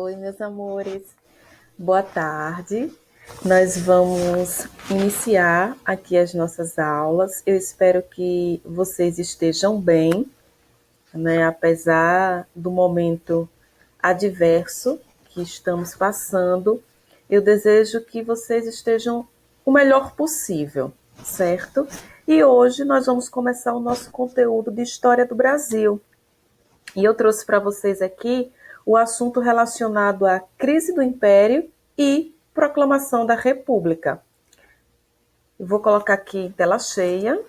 Oi, meus amores. Boa tarde. Nós vamos iniciar aqui as nossas aulas. Eu espero que vocês estejam bem, né? Apesar do momento adverso que estamos passando, eu desejo que vocês estejam o melhor possível, certo? E hoje nós vamos começar o nosso conteúdo de História do Brasil. E eu trouxe para vocês aqui o assunto relacionado à crise do Império e proclamação da República. Eu vou colocar aqui em tela cheia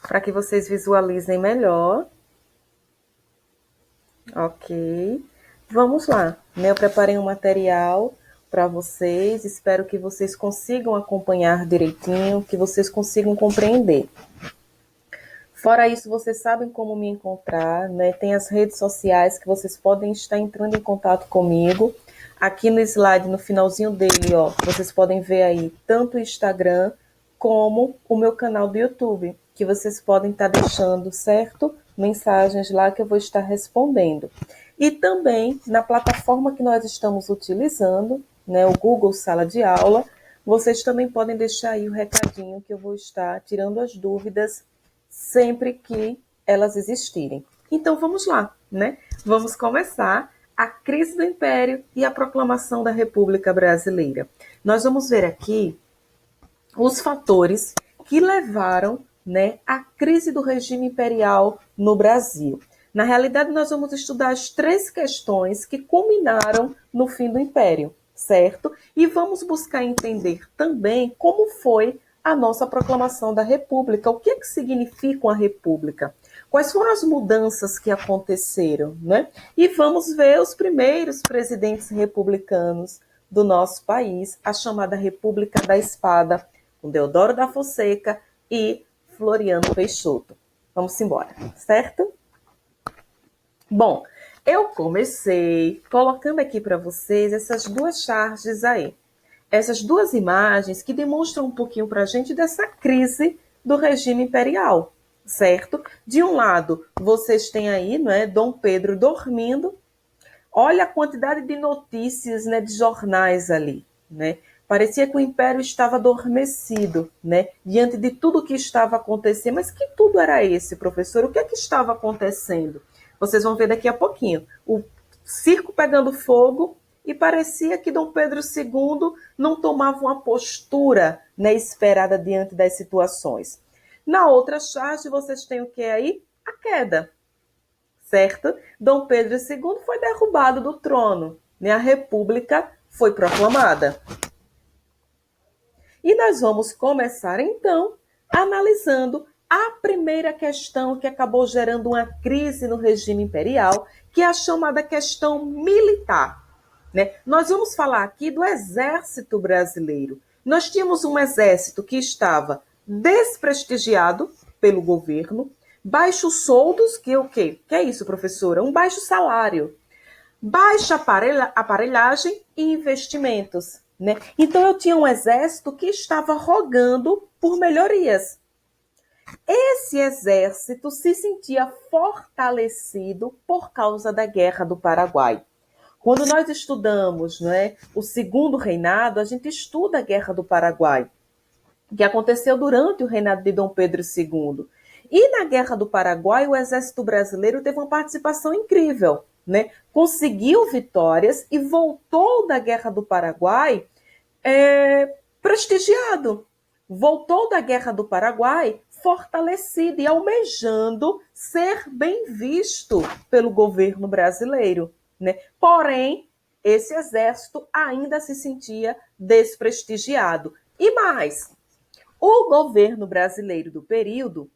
para que vocês visualizem melhor. Ok. Vamos lá. Eu preparei um material para vocês. Espero que vocês consigam acompanhar direitinho, que vocês consigam compreender. Fora isso, vocês sabem como me encontrar, né? Tem as redes sociais que vocês podem estar entrando em contato comigo. Aqui no slide, no finalzinho dele, ó, vocês podem ver aí tanto o Instagram como o meu canal do YouTube, que vocês podem estar deixando, certo? Mensagens lá que eu vou estar respondendo. E também na plataforma que nós estamos utilizando, né, o Google Sala de Aula, vocês também podem deixar aí o recadinho que eu vou estar tirando as dúvidas sempre que elas existirem. Então vamos lá, né? Vamos começar a crise do Império e a proclamação da República Brasileira. Nós vamos ver aqui os fatores que levaram, né, à crise do regime imperial no Brasil. Na realidade, nós vamos estudar as 3 questões que culminaram no fim do Império, certo? E vamos buscar entender também como foi a nossa proclamação da República. O que é que significa uma República? Quais foram as mudanças que aconteceram, né? E vamos ver os primeiros presidentes republicanos do nosso país, a chamada República da Espada, com Deodoro da Fonseca e Floriano Peixoto. Vamos embora, certo? Bom, eu comecei colocando aqui para vocês essas 2 charges aí. Essas 2 imagens que demonstram um pouquinho para a gente dessa crise do regime imperial, certo? De um lado, vocês têm aí, né, Dom Pedro dormindo. Olha a quantidade de notícias, né, de jornais ali, né? Parecia que o Império estava adormecido, né? Diante de tudo que estava acontecendo. Mas que tudo era esse, professor? O que é que estava acontecendo? Vocês vão ver daqui a pouquinho. O circo pegando fogo e parecia que Dom Pedro II não tomava uma postura, né, esperada diante das situações. Na outra charge, vocês têm o que aí? A queda, certo? Dom Pedro II foi derrubado do trono, né? A República foi proclamada. E nós vamos começar, então, analisando a primeira questão que acabou gerando uma crise no regime imperial, que é a chamada questão militar, né? Nós vamos falar aqui do exército brasileiro. Nós tínhamos um exército que estava desprestigiado pelo governo, baixos soldos, que é o quê? Que é isso, professora? Um baixo salário, baixa aparelhagem e investimentos, né? Então eu tinha um exército que estava rogando por melhorias. Esse exército se sentia fortalecido por causa da Guerra do Paraguai. Quando nós estudamos, né, o segundo reinado, a gente estuda a Guerra do Paraguai, que aconteceu durante o reinado de Dom Pedro II. E na Guerra do Paraguai, o exército brasileiro teve uma participação incrível, né? Conseguiu vitórias e voltou da Guerra do Paraguai prestigiado. Voltou da Guerra do Paraguai fortalecido e almejando ser bem visto pelo governo brasileiro, né? Porém, esse exército ainda se sentia desprestigiado. E mais, o governo brasileiro do período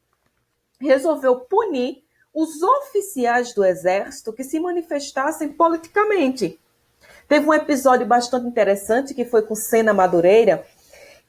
resolveu punir os oficiais do exército que se manifestassem politicamente. Teve um episódio bastante interessante que foi com Sena Madureira,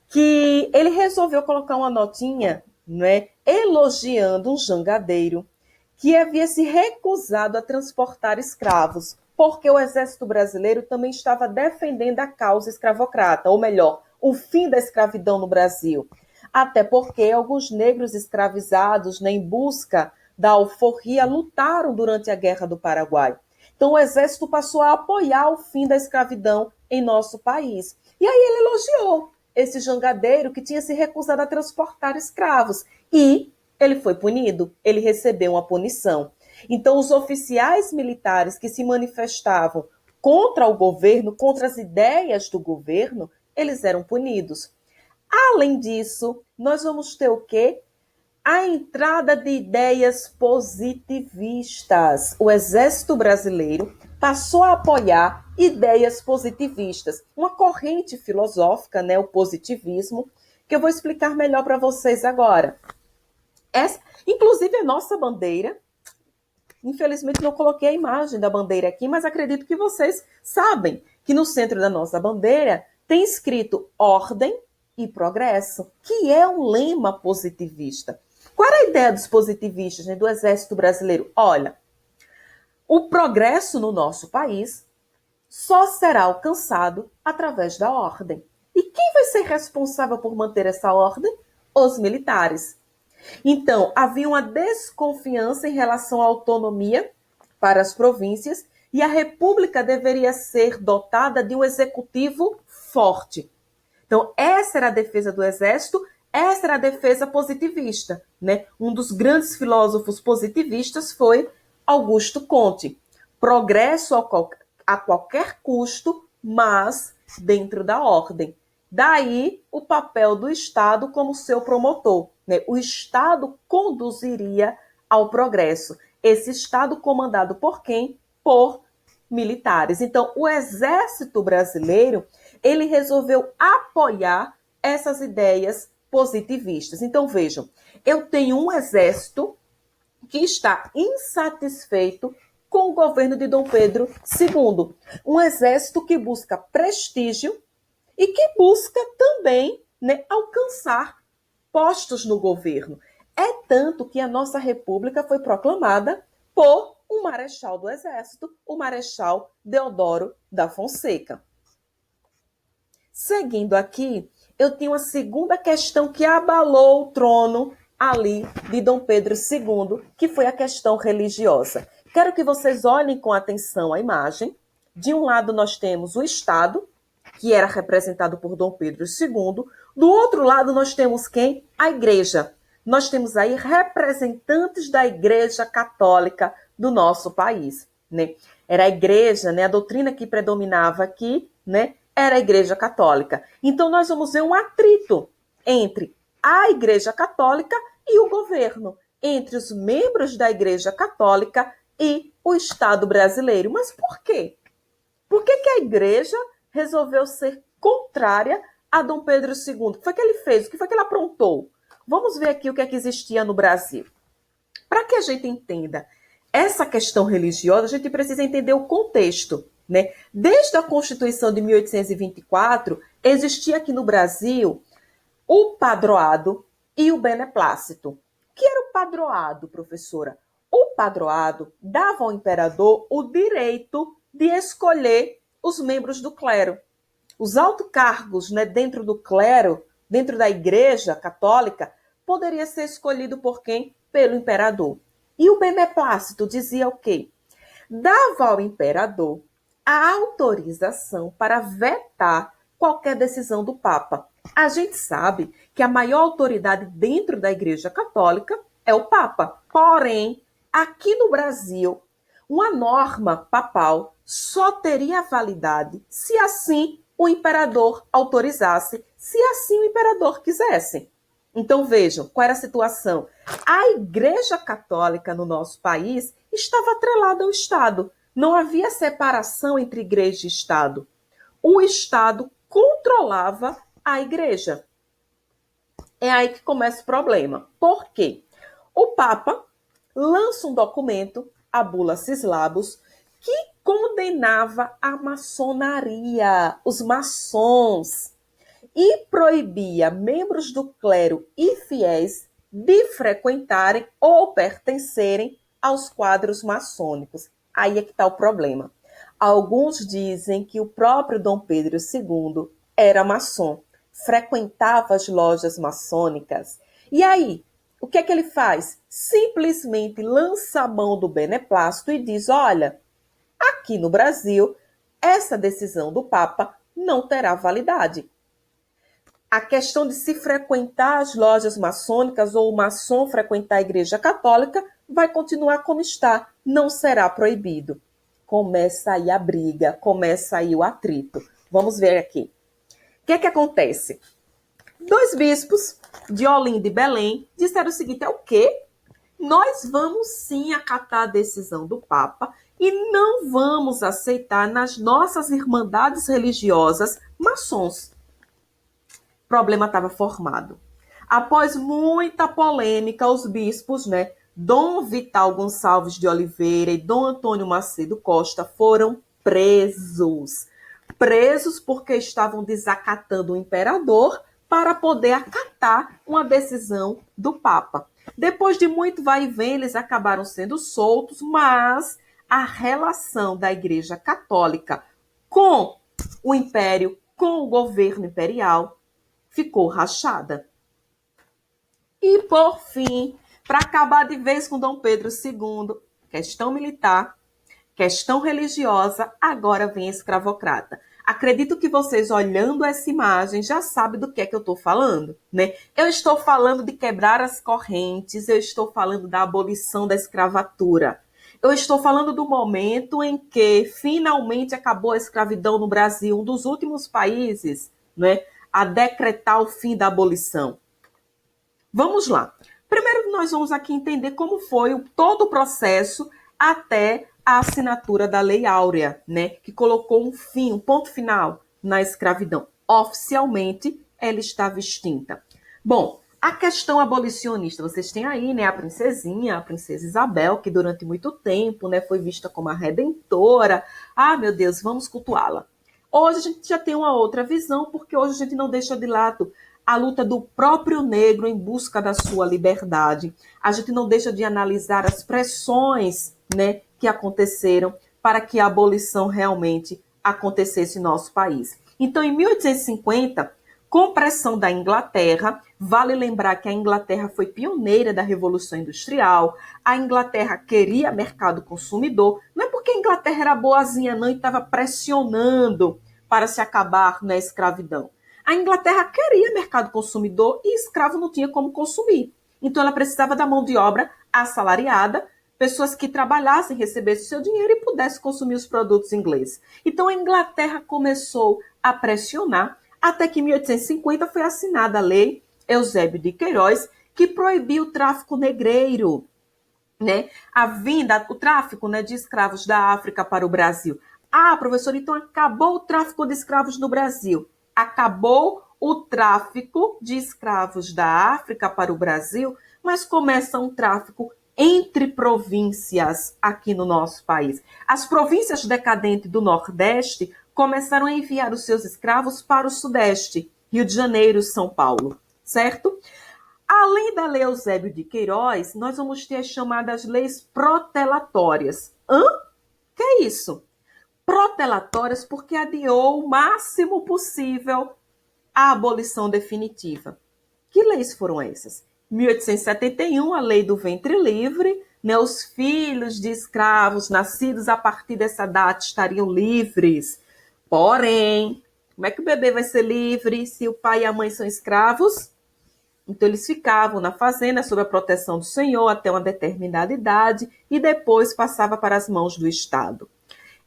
que ele resolveu colocar uma notinha, né, elogiando um jangadeiro que havia se recusado a transportar escravos, porque o exército brasileiro também estava defendendo a causa escravocrata, ou melhor, o fim da escravidão no Brasil. Até porque alguns negros escravizados, né, em busca da alforria, lutaram durante a Guerra do Paraguai. Então, o exército passou a apoiar o fim da escravidão em nosso país. E aí ele elogiou esse jangadeiro que tinha se recusado a transportar escravos. E ele foi punido, ele recebeu uma punição. Então, os oficiais militares que se manifestavam contra o governo, contra as ideias do governo, eles eram punidos. Além disso, nós vamos ter o quê? A entrada de ideias positivistas. O Exército Brasileiro passou a apoiar ideias positivistas, uma corrente filosófica, né, o positivismo, que eu vou explicar melhor para vocês agora. Inclusive, a nossa bandeira, infelizmente não coloquei a imagem da bandeira aqui, mas acredito que vocês sabem que no centro da nossa bandeira tem escrito ordem e progresso, que é um lema positivista. Qual era a ideia dos positivistas, né, do Exército Brasileiro? Olha, o progresso no nosso país só será alcançado através da ordem. E quem vai ser responsável por manter essa ordem? Os militares. Então, havia uma desconfiança em relação à autonomia para as províncias e a República deveria ser dotada de um executivo forte. Então, essa era a defesa do Exército, essa era a defesa positivista, né? Um dos grandes filósofos positivistas foi Augusto Comte. Progresso a qualquer custo, mas dentro da ordem. Daí o papel do Estado como seu promotor, né? O Estado conduziria ao progresso. Esse Estado comandado por quem? Por militares. Então, o Exército Brasileiro, ele resolveu apoiar essas ideias positivistas. Então, vejam, eu tenho um exército que está insatisfeito com o governo de Dom Pedro II. Um exército que busca prestígio e que busca também, né, alcançar postos no governo. É tanto que a nossa república foi proclamada por um marechal do Exército, o Marechal Deodoro da Fonseca. Seguindo aqui, eu tenho a segunda questão que abalou o trono ali de Dom Pedro II, que foi a questão religiosa. Quero que vocês olhem com atenção a imagem. De um lado nós temos o Estado, que era representado por Dom Pedro II. Do outro lado nós temos quem? A Igreja. Nós temos aí representantes da Igreja Católica do nosso país, né? Era a Igreja, né? A doutrina que predominava aqui, né? Era a Igreja Católica. Então nós vamos ver um atrito entre a Igreja Católica e o governo, entre os membros da Igreja Católica e o Estado brasileiro. Mas por quê? Por que a Igreja resolveu ser contrária a Dom Pedro II? O que foi que ele fez? O que foi que ele aprontou? Vamos ver aqui o que é que existia no Brasil. Para que a gente entenda essa questão religiosa, a gente precisa entender o contexto, né? Desde a Constituição de 1824, existia aqui no Brasil o padroado e o beneplácito. O que era o padroado, professora? O padroado dava ao imperador o direito de escolher os membros do clero. Os altos cargos, né, dentro do clero, dentro da Igreja Católica, poderia ser escolhido por quem? Pelo imperador. E o beneplácito dizia o quê? Dava ao imperador a autorização para vetar qualquer decisão do Papa. A gente sabe que a maior autoridade dentro da Igreja Católica é o Papa. Porém, aqui no Brasil, uma norma papal só teria validade se assim o imperador autorizasse, se assim o imperador quisesse. Então vejam, qual era a situação? A Igreja Católica no nosso país estava atrelada ao Estado. Não havia separação entre Igreja e Estado. O Estado controlava a Igreja. É aí que começa o problema. Por quê? O Papa lança um documento, a Bula Sislabus, que condenava a maçonaria, os maçons, e proibia membros do clero e fiéis de frequentarem ou pertencerem aos quadros maçônicos. Aí é que está o problema. Alguns dizem que o próprio Dom Pedro II era maçom, frequentava as lojas maçônicas. E aí, o que é que ele faz? Simplesmente lança a mão do beneplácito e diz, olha, Aqui no Brasil, essa decisão do Papa não terá validade. A questão de se frequentar as lojas maçônicas ou o maçom frequentar a Igreja Católica vai continuar como está, não será proibido. Começa aí a briga, começa aí o atrito. Vamos ver aqui. O que é que acontece? 2 bispos de Olinda e Belém disseram o seguinte, é o quê? Nós vamos sim acatar a decisão do Papa e não vamos aceitar nas nossas irmandades religiosas maçons. O problema estava formado. Após muita polêmica, os bispos, Dom Vital Gonçalves de Oliveira e Dom Antônio Macedo Costa foram presos. Presos porque estavam desacatando o imperador para poder acatar uma decisão do Papa. Depois de muito vai e vem, eles acabaram sendo soltos, mas a relação da Igreja Católica com o Império, com o governo imperial, ficou rachada. E, por fim, para acabar de vez com Dom Pedro II, questão militar, questão religiosa, agora vem a escravocrata. Acredito que vocês, olhando essa imagem, já sabem do que é que eu estou falando, né? Eu estou falando de quebrar as correntes, eu estou falando da abolição da escravatura. Eu estou falando do momento em que finalmente acabou a escravidão no Brasil, um dos últimos países, né, a decretar o fim da abolição. Vamos lá. Primeiro nós vamos aqui entender como foi todo o processo até a assinatura da Lei Áurea, né, que colocou um fim, um ponto final na escravidão. Oficialmente, ela estava extinta. Bom, a questão abolicionista, vocês têm aí, né, a princesinha, a princesa Isabel, que durante muito tempo, né, foi vista como a redentora. Ah, meu Deus, vamos cultuá-la. Hoje a gente já tem uma outra visão, porque hoje a gente não deixa de lado a luta do próprio negro em busca da sua liberdade. A gente não deixa de analisar as pressões, né, que aconteceram para que a abolição realmente acontecesse em nosso país. Então, em 1850, com pressão da Inglaterra, vale lembrar que a Inglaterra foi pioneira da Revolução Industrial, a Inglaterra queria mercado consumidor, não é porque a Inglaterra era boazinha não e estava pressionando para se acabar na escravidão. A Inglaterra queria mercado consumidor e escravo não tinha como consumir. Então ela precisava da mão de obra assalariada, pessoas que trabalhassem, recebessem seu dinheiro e pudessem consumir os produtos ingleses. Então a Inglaterra começou a pressionar, até que em 1850 foi assinada a Lei Eusébio de Queiroz, que proibiu o tráfico negreiro, né? A vinda, o tráfico, né, de escravos da África para o Brasil. Ah, professor, então acabou o tráfico de escravos no Brasil. Acabou o tráfico de escravos da África para o Brasil, mas começa um tráfico entre províncias aqui no nosso país. As províncias decadentes do Nordeste começaram a enviar os seus escravos para o Sudeste, Rio de Janeiro, São Paulo, certo? Além da Lei Eusébio de Queiroz, nós vamos ter as chamadas leis protelatórias. Que é isso? Protelatórias porque adiou o máximo possível a abolição definitiva. Que leis foram essas? 1871, a Lei do Ventre Livre, né? Os filhos de escravos nascidos a partir dessa data estariam livres. Porém, como é que o bebê vai ser livre se o pai e a mãe são escravos? Então, eles ficavam na fazenda sob a proteção do Senhor até uma determinada idade e depois passava para as mãos do Estado.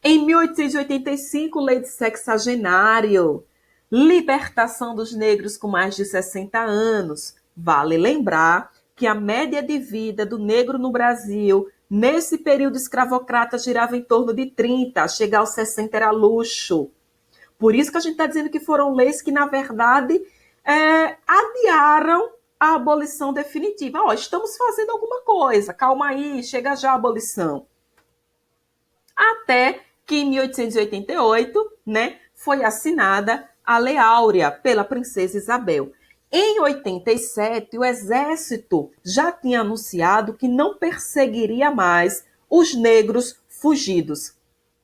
Em 1885, lei de sexagenário, libertação dos negros com mais de 60 anos. Vale lembrar que a média de vida do negro no Brasil, nesse período escravocrata, girava em torno de 30, chegar aos 60 era luxo. Por isso que a gente está dizendo que foram leis que, na verdade, adiaram a abolição definitiva. Estamos fazendo alguma coisa, calma aí, chega já a abolição. Até que em 1888, né, foi assinada a Lei Áurea pela princesa Isabel. Em 87, o Exército já tinha anunciado que não perseguiria mais os negros fugidos,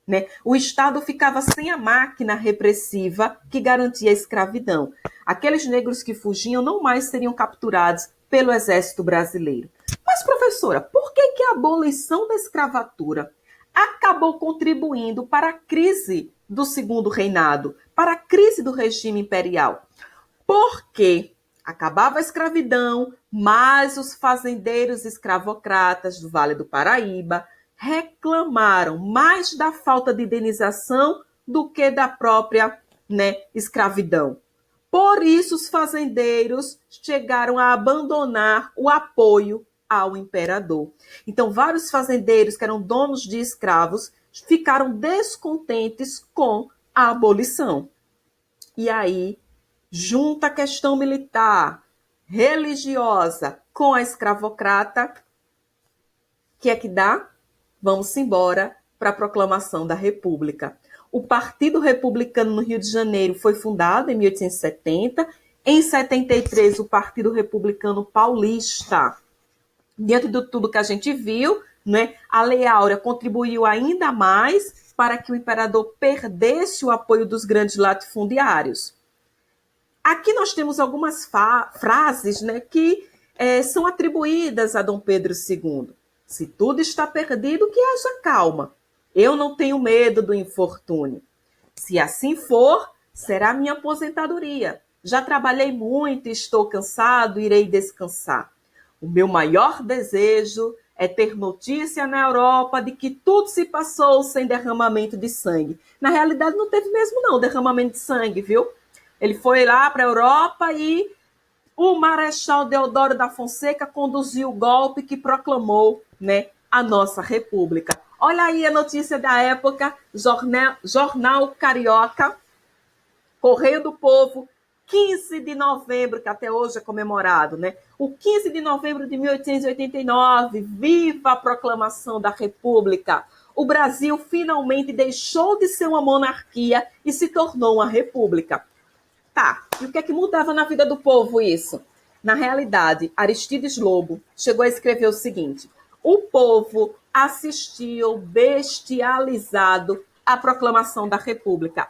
né? O Estado ficava sem a máquina repressiva que garantia a escravidão. Aqueles negros que fugiam não mais seriam capturados pelo Exército Brasileiro. Mas, professora, por que a abolição da escravatura acabou contribuindo para a crise do segundo reinado, para a crise do regime imperial. Porque acabava a escravidão, mas os fazendeiros escravocratas do Vale do Paraíba reclamaram mais da falta de indenização do que da própria, escravidão. Por isso, os fazendeiros chegaram a abandonar o apoio ao imperador. Então, vários fazendeiros que eram donos de escravos ficaram descontentes com a abolição. E aí, junta a questão militar, religiosa com a escravocrata, que é que dá? Vamos embora para a proclamação da República. O Partido Republicano no Rio de Janeiro foi fundado em 1870. Em 73, o Partido Republicano Paulista. Diante de tudo que a gente viu, a Lei Áurea contribuiu ainda mais para que o imperador perdesse o apoio dos grandes latifundiários. Aqui nós temos algumas frases que são atribuídas a Dom Pedro II. Se tudo está perdido, que haja calma. Eu não tenho medo do infortúnio. Se assim for, será minha aposentadoria. Já trabalhei muito e estou cansado, irei descansar. O meu maior desejo é ter notícia na Europa de que tudo se passou sem derramamento de sangue. Na realidade, não teve mesmo não derramamento de sangue, viu? Ele foi lá para a Europa e o Marechal Deodoro da Fonseca conduziu o golpe que proclamou, a nossa República. Olha aí a notícia da época, Jornal Carioca, Correio do Povo, 15 de novembro, que até hoje é comemorado, O 15 de novembro de 1889, viva a proclamação da República. O Brasil finalmente deixou de ser uma monarquia e se tornou uma república. Tá, e o que é que mudava na vida do povo isso? Na realidade, Aristides Lobo chegou a escrever o seguinte: o povo assistiu bestializado à proclamação da República.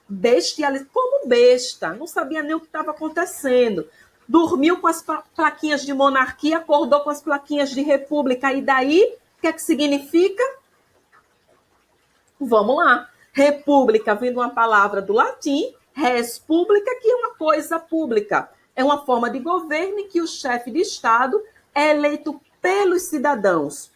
Bestializado? Como besta? Não sabia nem o que estava acontecendo. Dormiu com as plaquinhas de monarquia, acordou com as plaquinhas de república. E daí, o que é que significa? Vamos lá. República, vindo uma palavra do latim, res pública, que é uma coisa pública. É uma forma de governo em que o chefe de Estado é eleito pelos cidadãos,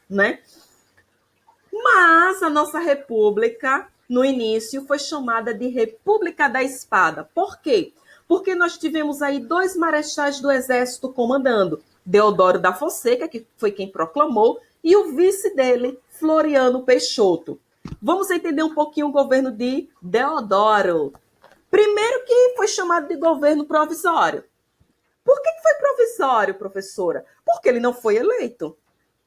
Mas a nossa república, no início, foi chamada de República da Espada. Por quê? Porque nós tivemos aí 2 marechais do Exército comandando, Deodoro da Fonseca, que foi quem proclamou, e o vice dele, Floriano Peixoto. Vamos entender um pouquinho o governo de Deodoro. Primeiro que foi chamado de governo provisório. Por que foi provisório, professora? Porque ele não foi eleito,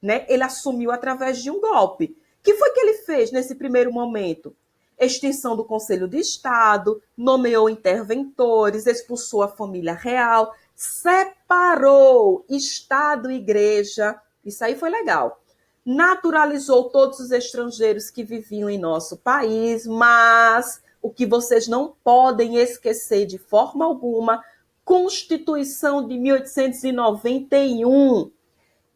Ele assumiu através de um golpe. O que foi que ele fez nesse primeiro momento? Extinção do Conselho de Estado, nomeou interventores, expulsou a família real, separou Estado e Igreja. Isso aí foi legal. Naturalizou todos os estrangeiros que viviam em nosso país, mas o que vocês não podem esquecer de forma alguma, Constituição de 1891.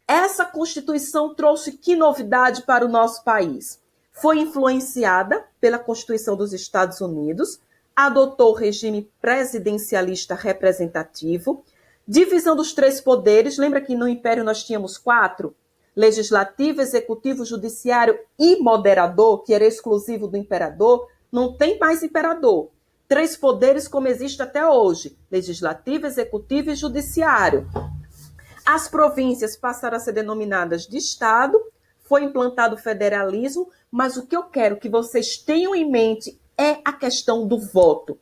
Essa Constituição trouxe que novidade para o nosso país? Foi influenciada pela Constituição dos Estados Unidos, adotou o regime presidencialista representativo, divisão dos 3 poderes. Lembra que no Império nós tínhamos 4? Legislativo, executivo, judiciário e moderador, que era exclusivo do imperador. Não tem mais imperador. 3 poderes como existe até hoje: legislativo, executivo e judiciário. As províncias passaram a ser denominadas de Estado, foi implantado o federalismo, mas o que eu quero que vocês tenham em mente é a questão do voto.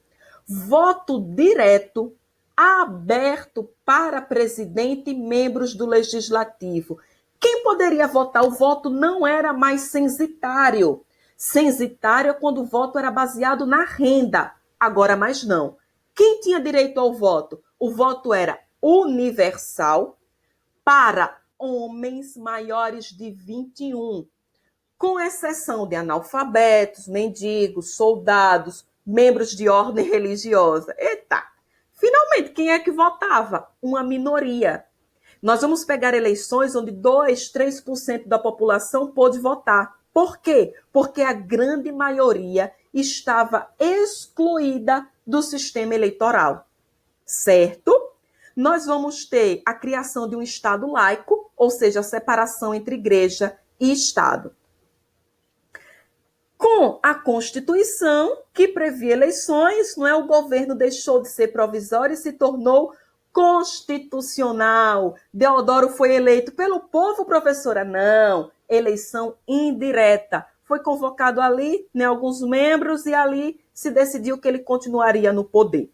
Voto direto, aberto para presidente e membros do legislativo. Quem poderia votar? O voto não era mais censitário. Censitário é quando o voto era baseado na renda. Agora mais não. Quem tinha direito ao voto? O voto era universal para homens maiores de 21, com exceção de analfabetos, mendigos, soldados, membros de ordem religiosa. Eita! Finalmente, quem é que votava? Uma minoria. Nós vamos pegar eleições onde 2, 3% da população pôde votar. Por quê? Porque a grande maioria estava excluída do sistema eleitoral, certo? Nós vamos ter a criação de um Estado laico, ou seja, a separação entre igreja e Estado. Com a Constituição, que previa eleições, não é, o governo deixou de ser provisório e se tornou constitucional. Deodoro foi eleito pelo povo, professora? Não, eleição indireta. Foi convocado ali, né, alguns membros, e ali se decidiu que ele continuaria no poder.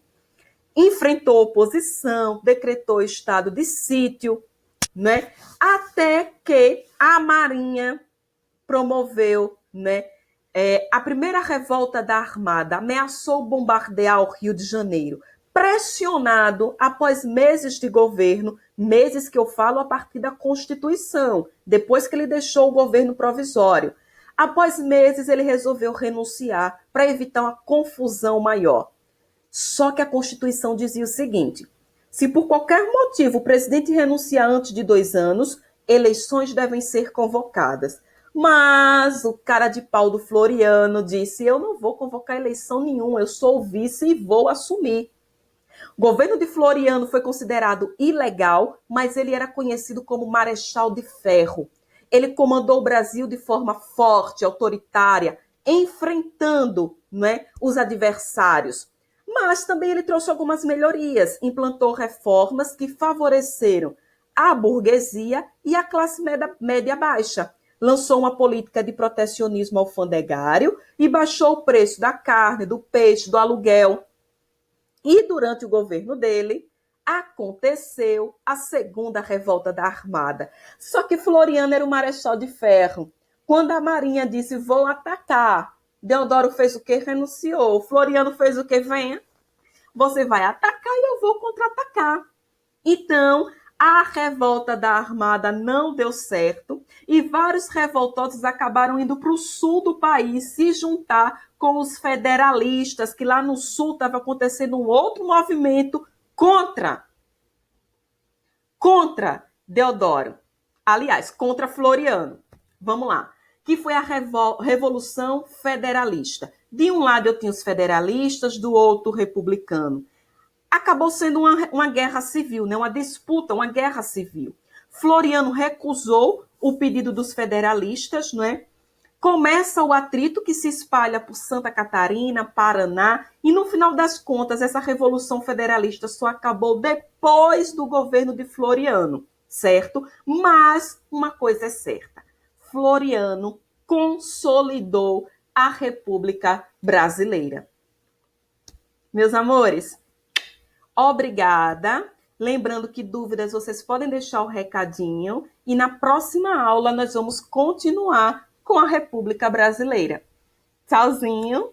Enfrentou oposição, decretou estado de sítio, né, até que a Marinha promoveu, né, a primeira revolta da Armada, ameaçou bombardear o Rio de Janeiro, pressionado após meses de governo, meses que eu falo a partir da Constituição, depois que ele deixou o governo provisório. Após meses, ele resolveu renunciar para evitar uma confusão maior. Só que a Constituição dizia o seguinte: se por qualquer motivo o presidente renunciar antes de 2 anos, eleições devem ser convocadas. Mas o cara de pau do Floriano disse: eu não vou convocar eleição nenhuma, eu sou o vice e vou assumir. O governo de Floriano foi considerado ilegal, mas ele era conhecido como Marechal de Ferro. Ele comandou o Brasil de forma forte, autoritária, enfrentando, né, os adversários. Mas também ele trouxe algumas melhorias, implantou reformas que favoreceram a burguesia e a classe média baixa. Lançou uma política de protecionismo alfandegário e baixou o preço da carne, do peixe, do aluguel. E durante o governo dele, aconteceu a segunda revolta da Armada. Só que Floriano era o Marechal de Ferro. Quando a Marinha disse, vou atacar, Deodoro fez o quê? Renunciou. Floriano fez o quê? Venha, você vai atacar e eu vou contra-atacar. Então, a revolta da Armada não deu certo e vários revoltosos acabaram indo para o sul do país se juntar com os federalistas, que lá no sul estava acontecendo um outro movimento contra Deodoro. Aliás, contra Floriano. Vamos lá. Que foi a Revolução Federalista. De um lado eu tinha os federalistas, do outro republicano. Acabou sendo uma guerra civil, né? Uma disputa, uma guerra civil. Floriano recusou o pedido dos federalistas, não é? Começa o atrito que se espalha por Santa Catarina, Paraná, e no final das contas, essa Revolução Federalista só acabou depois do governo de Floriano, certo? Mas uma coisa é certa, Floriano consolidou a República Brasileira. Meus amores, obrigada. Lembrando que dúvidas vocês podem deixar o recadinho e na próxima aula nós vamos continuar com a República Brasileira. Tchauzinho!